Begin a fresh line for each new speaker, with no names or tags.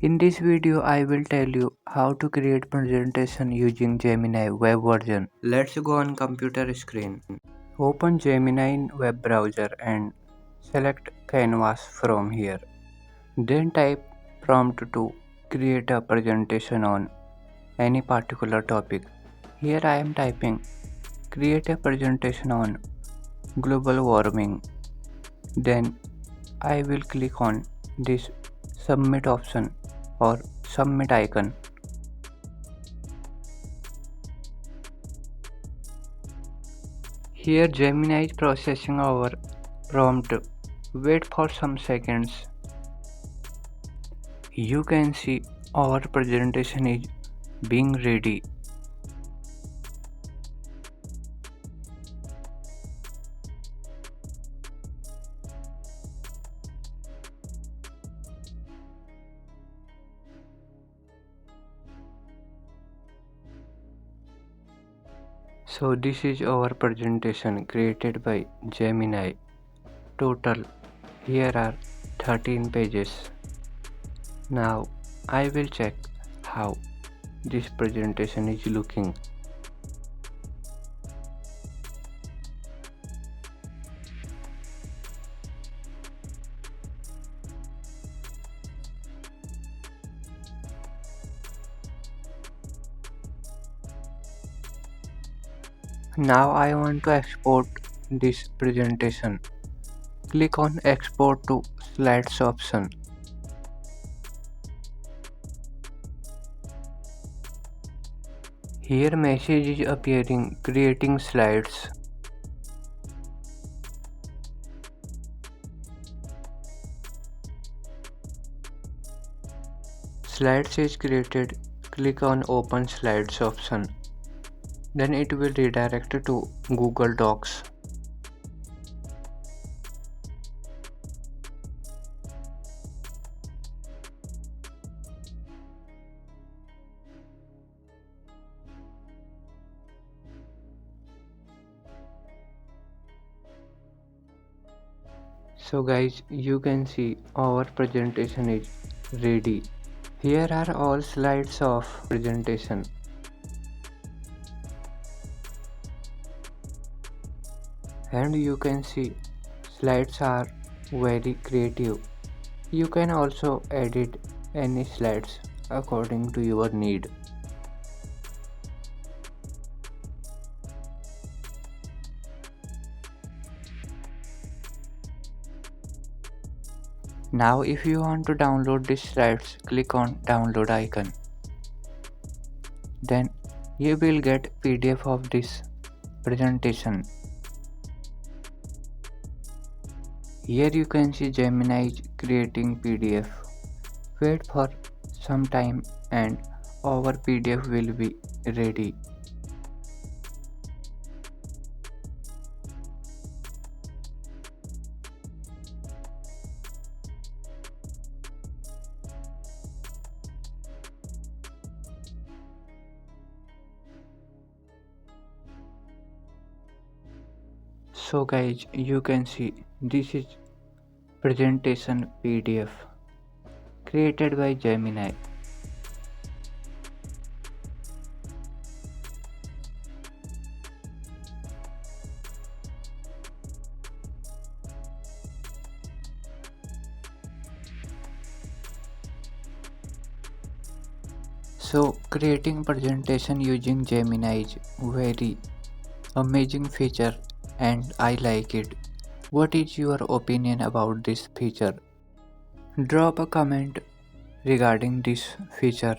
In this video, I will tell you how to create presentation using Gemini Web version. Let's go on computer screen. Open Gemini Web browser and select Canvas from here. Then type prompt to create a presentation on any particular topic. Here I am typing create a presentation on global warming. Then I will click on this submit option or submit icon. Here Gemini is processing our prompt. Wait for some seconds. You can see our presentation is being ready. So this is our presentation created by Gemini. Total here are 13 pages. Now I will check how this presentation is looking. Now I want to export this presentation. Click on export to slides option. Here message is appearing creating slides. Slides is created. Click on open slides option. Then it will redirect to Google Docs. So guys, you can see our presentation is ready. Here are all slides of presentation. And you can see slides are very creative. You can also edit any slides according to your need. Now if you want to download these slides, click on download icon. Then you will get PDF of this presentation. Here you can see Gemini is creating PDF. Wait for some time and our PDF will be ready. So guys, you can see this is presentation PDF created by Gemini. So creating presentation using Gemini is very amazing feature and I like it. What is your opinion about this feature? Drop a comment regarding this feature.